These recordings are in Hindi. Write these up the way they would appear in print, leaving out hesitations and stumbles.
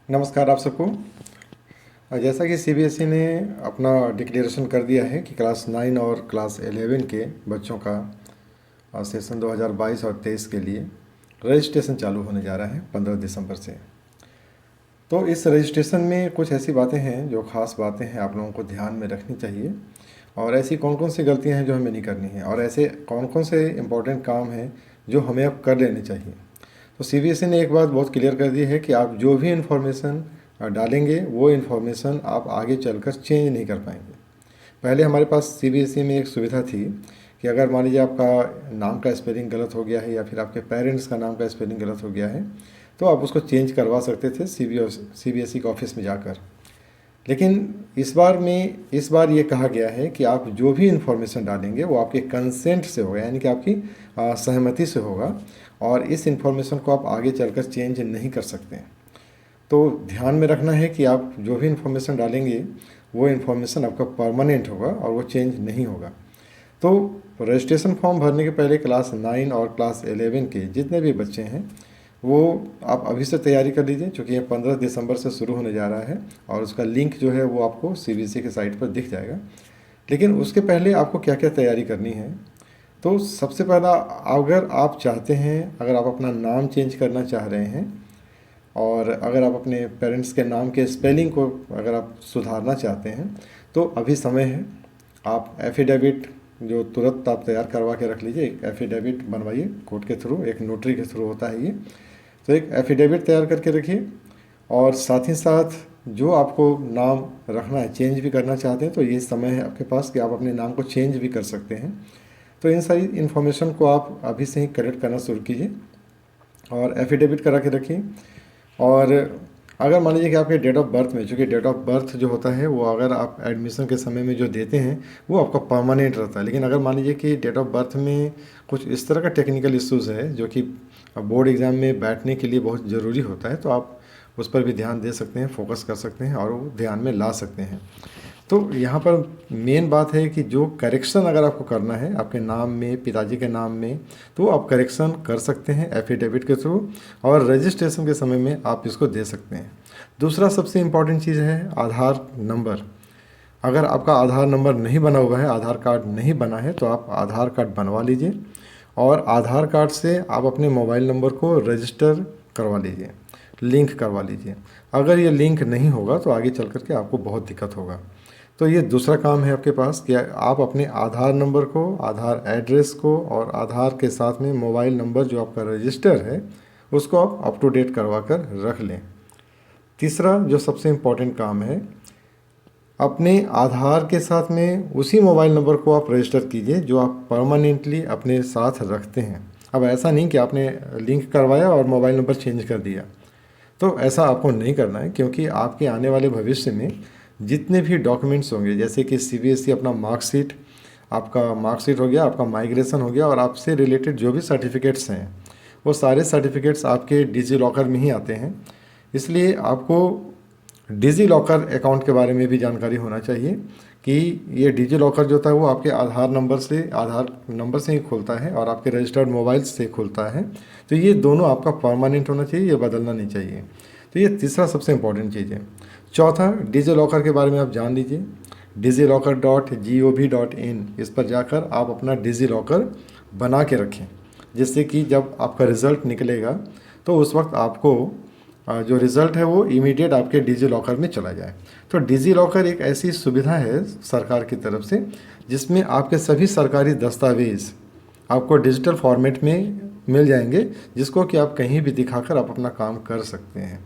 नमस्कार आप सबको। जैसा कि सीबीएसई ने अपना डिक्लेरेशन कर दिया है कि क्लास 9 और क्लास 11 के बच्चों का सेशन 2022 और 23 के लिए रजिस्ट्रेशन चालू होने जा रहा है 15 दिसंबर से। तो इस रजिस्ट्रेशन में कुछ ऐसी बातें हैं जो ख़ास बातें हैं आप लोगों को ध्यान में रखनी चाहिए, और ऐसी कौन कौन सी गलतियां हैं जो हमें नहीं करनी है, और ऐसे कौन कौन से इम्पोर्टेंट काम हैं जो हमें अब कर लेने चाहिए। तो सीबीएसई ने एक बात बहुत क्लियर कर दी है कि आप जो भी इन्फॉर्मेशन डालेंगे वो इन्फॉर्मेशन आप आगे चलकर चेंज नहीं कर पाएंगे। पहले हमारे पास सीबीएसई में एक सुविधा थी कि अगर मान लीजिए आपका नाम का स्पेलिंग गलत हो गया है या फिर आपके पेरेंट्स का नाम का स्पेलिंग गलत हो गया है तो आप उसको चेंज करवा सकते थे सीबीएसई के ऑफिस में जाकर। लेकिन इस बार ये कहा गया है कि आप जो भी इन्फॉर्मेशन डालेंगे वो आपके कंसेंट से होगा, यानी कि आपकी सहमति से होगा, और इस इन्फॉर्मेशन को आप आगे चलकर चेंज नहीं कर सकते हैं। तो ध्यान में रखना है कि आप जो भी इन्फॉर्मेशन डालेंगे वो इन्फॉर्मेशन आपका परमानेंट होगा और वो चेंज नहीं होगा। तो रजिस्ट्रेशन फॉर्म भरने के पहले क्लास 9 और क्लास 11 के जितने भी बच्चे हैं वो आप अभी से तैयारी कर लीजिए, क्योंकि ये 15 दिसंबर से शुरू होने जा रहा है और उसका लिंक जो है वो आपको सीबीएसई के साइट पर दिख जाएगा। लेकिन उसके पहले आपको क्या क्या तैयारी करनी है, तो सबसे पहला, अगर आप चाहते हैं, अगर आप अपना नाम चेंज करना चाह रहे हैं और अगर आप अपने पेरेंट्स के नाम के स्पेलिंग को अगर आप सुधारना चाहते हैं तो अभी समय है। आप एफिडेविट जो तुरंत आप तैयार करवा के रख लीजिए, एक एफिडेविट बनवाइए कोर्ट के थ्रू, एक नोटरी के थ्रू होता है ये। तो एक एफिडेविट तैयार करके रखिए, और साथ ही साथ जो आपको नाम रखना है, चेंज भी करना चाहते हैं तो ये समय है आपके पास कि आप अपने नाम को चेंज भी कर सकते हैं। तो इन सारी इन्फॉर्मेशन को आप अभी से ही कलेक्ट करना शुरू कीजिए और एफिडेविट करा के रखिए। और अगर मान लीजिए कि आपके डेट ऑफ बर्थ में, चूँकि डेट ऑफ बर्थ जो होता है वो अगर आप एडमिशन के समय में जो देते हैं वो आपका परमानेंट रहता है, लेकिन अगर मान लीजिए कि डेट ऑफ बर्थ में कुछ इस तरह का टेक्निकल इश्यूज़ है जो कि बोर्ड एग्ज़ाम में बैठने के लिए बहुत ज़रूरी होता है, तो आप उस पर भी ध्यान दे सकते हैं, फोकस कर सकते हैं और वो ध्यान में ला सकते हैं। तो यहाँ पर मेन बात है कि जो करेक्शन अगर आपको करना है आपके नाम में, पिताजी के नाम में, तो आप करेक्शन कर सकते हैं एफिडेविट के थ्रू, और रजिस्ट्रेशन के समय में आप इसको दे सकते हैं। दूसरा सबसे इम्पॉर्टेंट चीज़ है आधार नंबर। अगर आपका आधार नंबर नहीं बना हुआ है, आधार कार्ड नहीं बना है, तो आप आधार कार्ड बनवा लीजिए और आधार कार्ड से आप अपने मोबाइल नंबर को रजिस्टर करवा लीजिए, लिंक करवा लीजिए। अगर ये लिंक नहीं होगा तो आगे चल कर के आपको बहुत दिक्कत होगा। तो ये दूसरा काम है आपके पास कि आप अपने आधार नंबर को, आधार एड्रेस को और आधार के साथ में मोबाइल नंबर जो आपका रजिस्टर है उसको आप अप टू डेट करवा कर रख लें। तीसरा जो सबसे इम्पॉर्टेंट काम है, अपने आधार के साथ में उसी मोबाइल नंबर को आप रजिस्टर कीजिए जो आप परमानेंटली अपने साथ रखते हैं। अब ऐसा नहीं कि आपने लिंक करवाया और मोबाइल नंबर चेंज कर दिया, तो ऐसा आपको नहीं करना है, क्योंकि आपके आने वाले भविष्य में जितने भी डॉक्यूमेंट्स होंगे, जैसे कि सीबीएसई अपना मार्कशीट, आपका मार्कशीट हो गया, आपका माइग्रेशन हो गया, और आपसे रिलेटेड जो भी सर्टिफिकेट्स हैं वो सारे सर्टिफिकेट्स आपके डिजी लॉकर में ही आते हैं। इसलिए आपको डिजी लॉकर अकाउंट के बारे में भी जानकारी होना चाहिए कि ये डिजी लॉकर जो होता है वो आपके आधार नंबर से ही खुलता है और आपके रजिस्टर्ड मोबाइल से खुलता है। तो ये दोनों आपका परमानेंट होना चाहिए, ये बदलना नहीं चाहिए। तो ये तीसरा सबसे इम्पॉर्टेंट चीज़ है। चौथा, डिजी लॉकर के बारे में आप जान लीजिए, digillocker.gov.in, इस पर जाकर आप अपना डिजी लॉकर बना के रखें, जिससे कि जब आपका रिज़ल्ट निकलेगा तो उस वक्त आपको जो रिज़ल्ट है वो इमीडिएट आपके डिजी लॉकर में चला जाए। तो डिजी लॉकर एक ऐसी सुविधा है सरकार की तरफ से जिसमें आपके सभी सरकारी दस्तावेज़ आपको डिजिटल फॉर्मेट में मिल जाएंगे, जिसको कि आप कहीं भी दिखाकर आप अपना काम कर सकते हैं।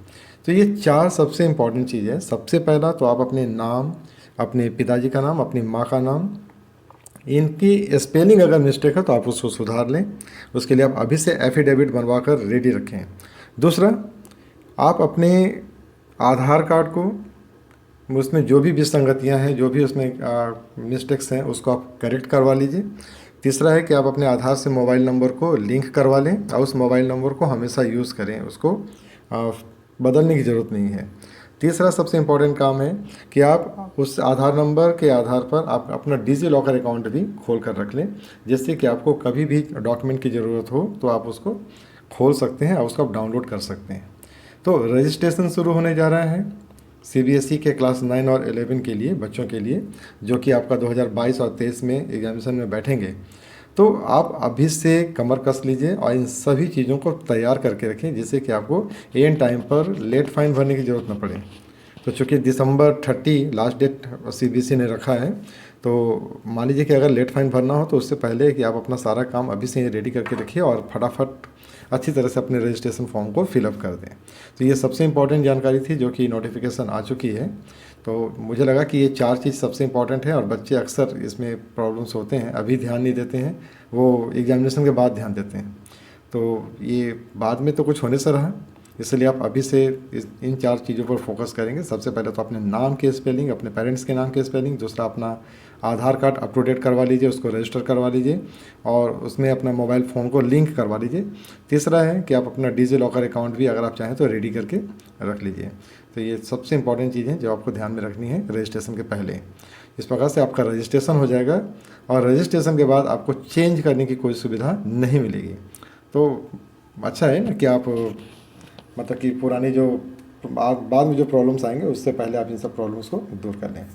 तो ये चार सबसे इम्पॉर्टेंट चीज़ है। सबसे पहला तो आप अपने नाम, अपने पिताजी का नाम, अपनी माँ का नाम, इनकी स्पेलिंग अगर मिस्टेक है तो आप उसको सुधार लें। उसके लिए आप अभी से एफिडेविट बनवा कर रेडी रखें। दूसरा, आप अपने आधार कार्ड को, उसमें जो भी विसंगतियाँ हैं, जो भी उसमें मिस्टेक्स हैं, उसको आप करेक्ट करवा लीजिए। तीसरा है कि आप अपने आधार से मोबाइल नंबर को लिंक करवा लें और उस मोबाइल नंबर को हमेशा यूज़ करें, उसको बदलने की ज़रूरत नहीं है। तीसरा सबसे इम्पॉर्टेंट काम है कि आप उस आधार नंबर के आधार पर आप अपना डिजी लॉकर अकाउंट भी खोल कर रख लें, जिससे कि आपको कभी भी डॉक्यूमेंट की ज़रूरत हो तो आप उसको खोल सकते हैं और उसको आप डाउनलोड कर सकते हैं। तो रजिस्ट्रेशन शुरू होने जा रहा है सीबीएसई के क्लास 9 और 11 के लिए, बच्चों के लिए, जो कि आपका 2022 और 23 में एग्जामिनेशन में बैठेंगे। तो आप अभी से कमर कस लीजिए और इन सभी चीज़ों को तैयार करके रखें, जिससे कि आपको एन टाइम पर लेट फाइन भरने की ज़रूरत न पड़े। तो चूँकि दिसंबर 30 लास्ट डेट सीबीएसई ने रखा है, तो मान लीजिए कि अगर लेट फाइन भरना हो तो उससे पहले कि आप अपना सारा काम अभी से रेडी करके रखिए और फटाफट अच्छी तरह से अपने रजिस्ट्रेशन फॉर्म को फिलअप कर दें। तो ये सबसे इम्पॉर्टेंट जानकारी थी जो कि नोटिफिकेशन आ चुकी है। तो मुझे लगा कि ये 4 चीज़ सबसे इम्पॉर्टेंट है और बच्चे अक्सर इसमें प्रॉब्लम्स होते हैं, अभी ध्यान नहीं देते हैं, वो एग्जामिनेशन के बाद ध्यान देते हैं। तो ये बाद में तो कुछ होने से रहा, इसलिए आप अभी से इन 4 चीज़ों पर फोकस करेंगे। सबसे पहले तो अपने नाम के स्पेलिंग, अपने पेरेंट्स के नाम के स्पेलिंग, दूसरा अपना आधार कार्ड अप टू डेट करवा लीजिए, उसको रजिस्टर करवा लीजिए और उसमें अपना मोबाइल फ़ोन को लिंक करवा लीजिए। तीसरा है कि आप अपना डिजी लॉकर अकाउंट भी अगर आप चाहें तो रेडी करके रख लीजिए। तो ये सबसे इंपॉर्टेंट चीज़ है जो आपको ध्यान में रखनी है रजिस्ट्रेशन के पहले। इस प्रकार से आपका रजिस्ट्रेशन हो जाएगा और रजिस्ट्रेशन के बाद आपको चेंज करने की कोई सुविधा नहीं मिलेगी। तो अच्छा है ना कि आप मतलब कि पुरानी जो बाद में जो प्रॉब्लम्स आएंगे उससे पहले आप इन सब प्रॉब्लम्स को दूर कर लें।